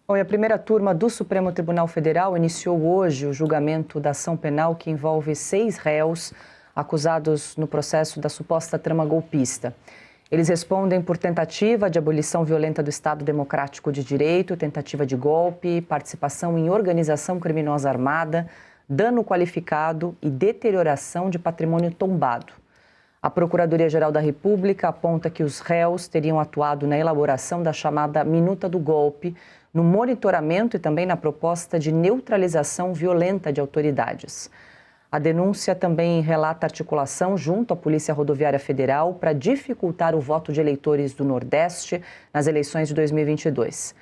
Bom, e a primeira turma do Supremo Tribunal Federal iniciou hoje o julgamento da ação penal que envolve 6 réus acusados no processo da suposta trama golpista. Eles respondem por tentativa de abolição violenta do Estado Democrático de Direito, tentativa de golpe, participação em organização criminosa armada, dano qualificado e deterioração de patrimônio tombado. A Procuradoria-Geral da República aponta que os réus teriam atuado na elaboração da chamada Minuta do Golpe, no monitoramento e também na proposta de neutralização violenta de autoridades. A denúncia também relata articulação junto à Polícia Rodoviária Federal para dificultar o voto de eleitores do Nordeste nas eleições de 2022.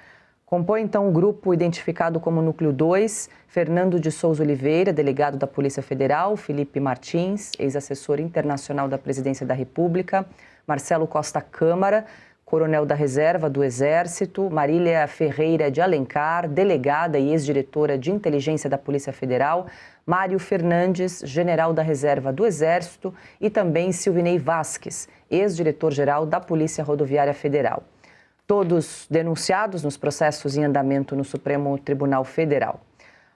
Compõe, então, o grupo identificado como Núcleo 2, Fernando de Souza Oliveira, delegado da Polícia Federal, Felipe Martins, ex-assessor internacional da Presidência da República, Marcelo Costa Câmara, coronel da Reserva do Exército, Marília Ferreira de Alencar, delegada e ex-diretora de Inteligência da Polícia Federal, Mário Fernandes, general da Reserva do Exército, e também Silvinei Vasques, ex-diretor-geral da Polícia Rodoviária Federal. Todos denunciados nos processos em andamento no Supremo Tribunal Federal.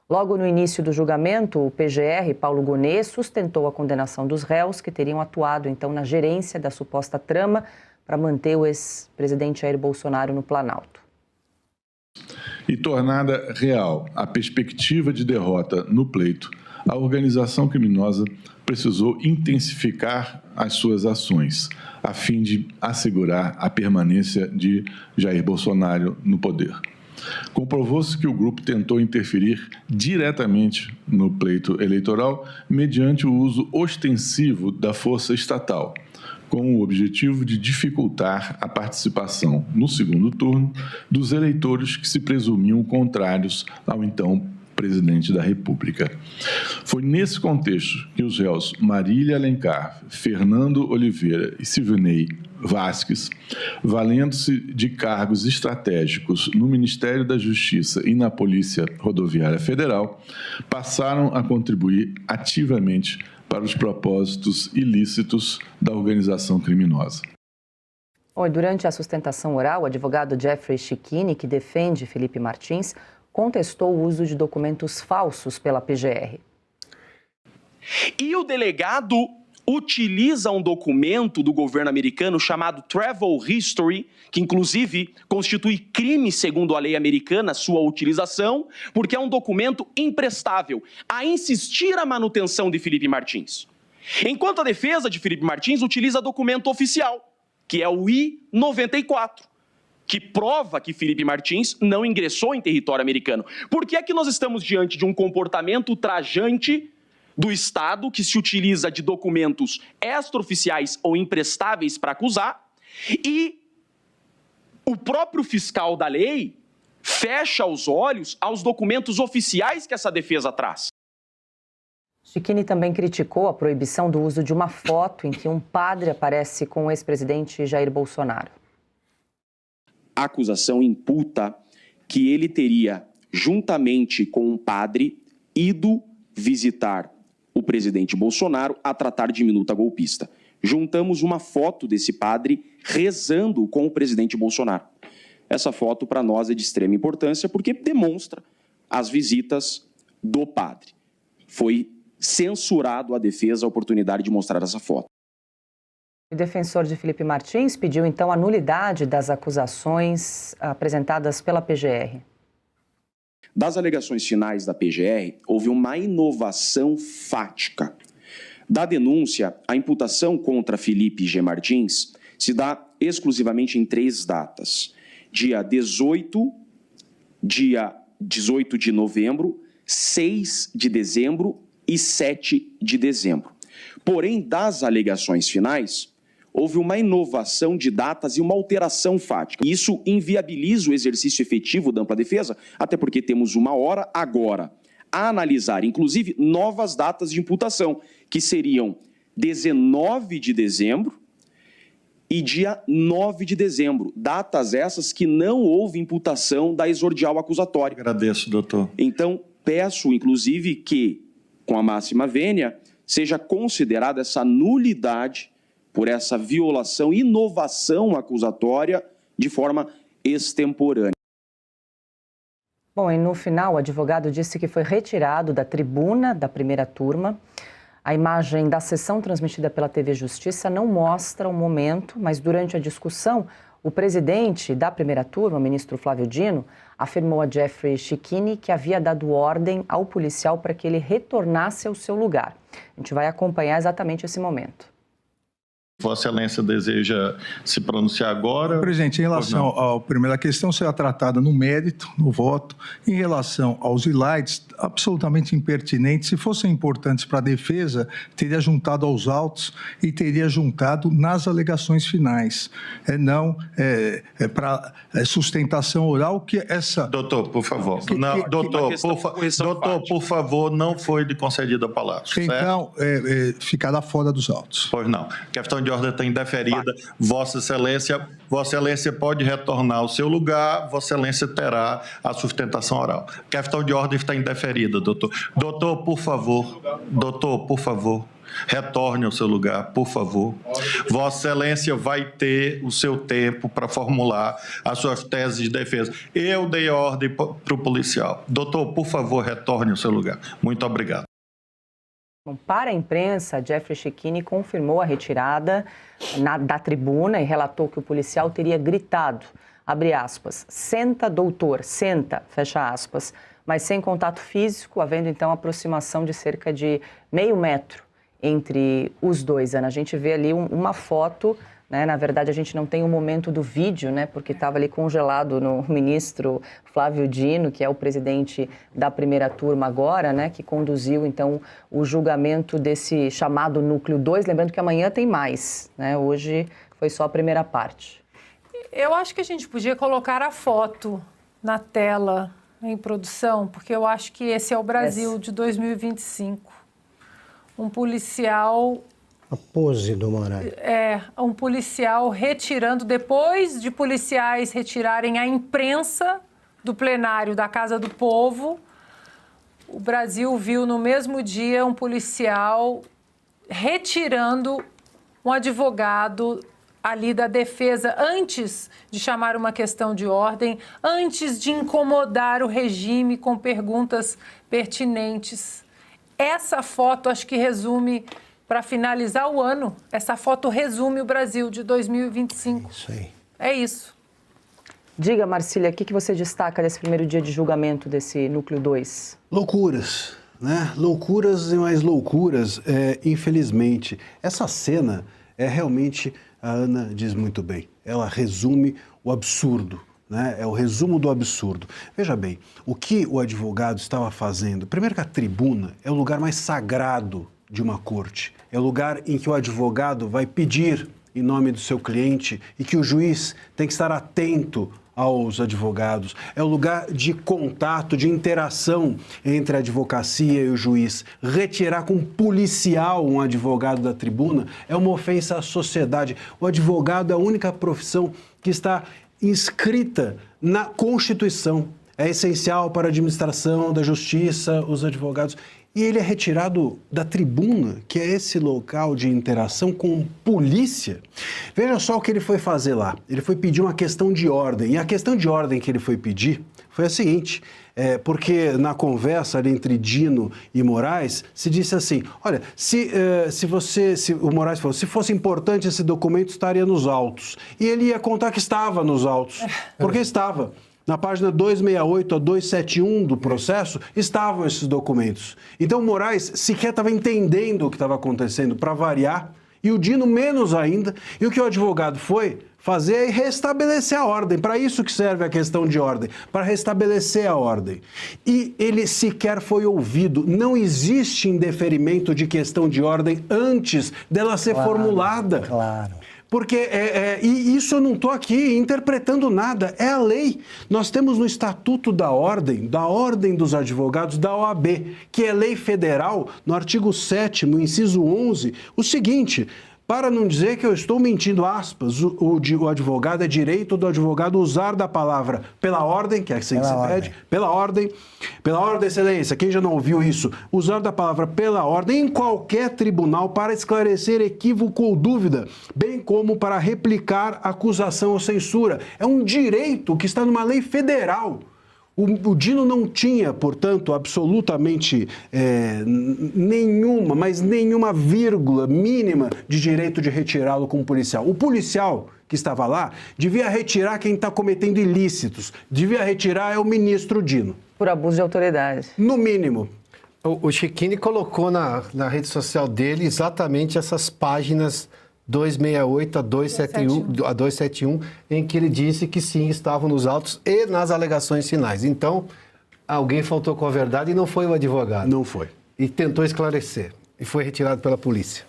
Logo no início do julgamento, o PGR, Paulo Gonet, sustentou a condenação dos réus que teriam atuado, então, na gerência da suposta trama para manter o ex-presidente Jair Bolsonaro no Planalto. E tornada real a perspectiva de derrota no pleito, a organização criminosa precisou intensificar as suas ações, a fim de assegurar a permanência de Jair Bolsonaro no poder. Comprovou-se que o grupo tentou interferir diretamente no pleito eleitoral mediante o uso ostensivo da força estatal, com o objetivo de dificultar a participação no segundo turno dos eleitores que se presumiam contrários ao então presidente da República. Foi nesse contexto que os réus Marília Alencar, Fernando Oliveira e Silvinei Vasques, valendo-se de cargos estratégicos no Ministério da Justiça e na Polícia Rodoviária Federal, passaram a contribuir ativamente para os propósitos ilícitos da organização criminosa. Durante a sustentação oral, o advogado Jeffrey Schichini, que defende Felipe Martins, contestou o uso de documentos falsos pela PGR. E o delegado utiliza um documento do governo americano chamado Travel History, que inclusive constitui crime segundo a lei americana, sua utilização, porque é um documento imprestável a insistir a manutenção de Felipe Martins. Enquanto a defesa de Felipe Martins utiliza documento oficial, que é o I-94, que prova que Felipe Martins não ingressou em território americano. Por que é que nós estamos diante de um comportamento ultrajante do Estado que se utiliza de documentos extraoficiais ou imprestáveis para acusar e o próprio fiscal da lei fecha os olhos aos documentos oficiais que essa defesa traz? Schichini também criticou a proibição do uso de uma foto em que um padre aparece com o ex-presidente Jair Bolsonaro. A acusação imputa que ele teria, juntamente com um padre, ido visitar o presidente Bolsonaro a tratar de minuta golpista. Juntamos uma foto desse padre rezando com o presidente Bolsonaro. Essa foto, para nós, é de extrema importância porque demonstra as visitas do padre. Foi censurado a defesa a oportunidade de mostrar essa foto. O defensor de Felipe Martins pediu, então, a nulidade das acusações apresentadas pela PGR. Das alegações finais da PGR, houve uma inovação fática. Da denúncia, a imputação contra Felipe G. Martins se dá exclusivamente em 3 datas. Dia 18, dia 18 de novembro, 6 de dezembro e 7 de dezembro. Porém, das alegações finais, houve uma inovação de datas e uma alteração fática. Isso inviabiliza o exercício efetivo da ampla defesa, até porque temos uma hora agora a analisar, inclusive, novas datas de imputação, que seriam 19 de dezembro e dia 9 de dezembro. Datas essas que não houve imputação da exordial acusatória. Agradeço, doutor. Então, peço, inclusive, que, com a máxima vênia, seja considerada essa nulidade por essa violação, inovação acusatória de forma extemporânea. Bom, e no final, o advogado disse que foi retirado da tribuna da primeira turma. A imagem da sessão transmitida pela TV Justiça não mostra o momento, mas durante a discussão, o presidente da primeira turma, o ministro Flávio Dino, afirmou a Jeffrey Checchini que havia dado ordem ao policial para que ele retornasse ao seu lugar. A gente vai acompanhar exatamente esse momento. Vossa Excelência deseja se pronunciar agora? Presidente, em relação à primeira questão, será tratada no mérito, no voto. Em relação aos slides, absolutamente impertinentes. Se fossem importantes para a defesa, teria juntado aos autos e teria juntado nas alegações finais. Não para sustentação oral que essa... Doutor, por favor. Doutor, por favor, não foi lhe concedida a palavra. Então, ficará fora dos autos. Pois não. Questão de ordem está indeferida. Vossa Excelência pode retornar ao seu lugar, Vossa Excelência terá a sustentação oral. Questão de ordem está indeferida, doutor. Doutor, por favor, retorne ao seu lugar, por favor. Vossa Excelência vai ter o seu tempo para formular as suas teses de defesa. Eu dei a ordem para o policial. Doutor, por favor, retorne ao seu lugar. Muito obrigado. Para a imprensa, Jeffrey Checchini confirmou a retirada da tribuna e relatou que o policial teria gritado, abre aspas, "Senta, doutor, senta", fecha aspas, mas sem contato físico, havendo então aproximação de cerca de meio metro entre os dois. Ana, a gente vê ali uma foto, né? Na verdade, a gente não tem o momento do vídeo, né? Porque estava ali congelado no ministro Flávio Dino, que é o presidente da primeira turma agora, né? Que conduziu, então, o julgamento desse chamado Núcleo 2. Lembrando que amanhã tem mais, né? Hoje foi só a primeira parte. Eu acho que a gente podia colocar a foto na tela, em produção, porque eu acho que esse é o Brasil de 2025. Um policial... A pose do Moraes. Um policial retirando, depois de policiais retirarem a imprensa do plenário da Casa do Povo, o Brasil viu no mesmo dia um policial retirando um advogado ali da defesa, antes de chamar uma questão de ordem, antes de incomodar o regime com perguntas pertinentes. Essa foto acho que resume... Para finalizar o ano, essa foto resume o Brasil de 2025. Isso aí. É isso. Diga, Marcília, o que você destaca desse primeiro dia de julgamento desse Núcleo 2? Loucuras, né? Loucuras e mais loucuras, infelizmente. Essa cena realmente, a Ana diz muito bem, ela resume o absurdo. Né? É o resumo do absurdo. Veja bem, o que o advogado estava fazendo? Primeiro que a tribuna é o lugar mais sagrado de uma corte. É o lugar em que o advogado vai pedir em nome do seu cliente e que o juiz tem que estar atento aos advogados. É o lugar de contato, de interação entre a advocacia e o juiz. Retirar com um policial um advogado da tribuna é uma ofensa à sociedade. O advogado é a única profissão que está inscrita na Constituição. É essencial para a administração da justiça, os advogados. E ele é retirado da tribuna, que é esse local de interação com polícia. Veja só o que ele foi fazer lá. Ele foi pedir uma questão de ordem. E a questão de ordem que ele foi pedir foi a seguinte, porque na conversa ali entre Dino e Moraes, se disse assim, olha, se o Moraes falou, se fosse importante esse documento, estaria nos autos. E ele ia contar que estava nos autos, porque estava. Na página 268 a 271 do processo, estavam esses documentos. Então, o Moraes sequer estava entendendo o que estava acontecendo, para variar, e o Dino menos ainda. E o que o advogado foi fazer é restabelecer a ordem. Para isso que serve a questão de ordem, para restabelecer a ordem. E ele sequer foi ouvido. Não existe indeferimento de questão de ordem antes dela ser formulada. Claro. Porque, e isso eu não estou aqui interpretando nada, é a lei. Nós temos no Estatuto da Ordem dos Advogados, da OAB, que é lei federal, no artigo 7º, inciso 11, o seguinte, para não dizer que eu estou mentindo, aspas, o advogado, é direito do advogado usar da palavra pela ordem, que é assim que se pede, pela ordem, excelência, quem já não ouviu isso, usar da palavra pela ordem em qualquer tribunal para esclarecer equívoco ou dúvida, bem como para replicar acusação ou censura. É um direito que está numa lei federal. O Dino não tinha, portanto, absolutamente nenhuma vírgula mínima de direito de retirá-lo como policial. O policial que estava lá devia retirar quem está cometendo ilícitos, devia retirar o ministro Dino. Por abuso de autoridade. No mínimo. O Chiquini colocou na rede social dele exatamente essas páginas 268 a 271, em que ele disse que sim, estavam nos autos e nas alegações finais. Então, alguém faltou com a verdade e não foi o advogado. Não foi. E tentou esclarecer. E foi retirado pela polícia.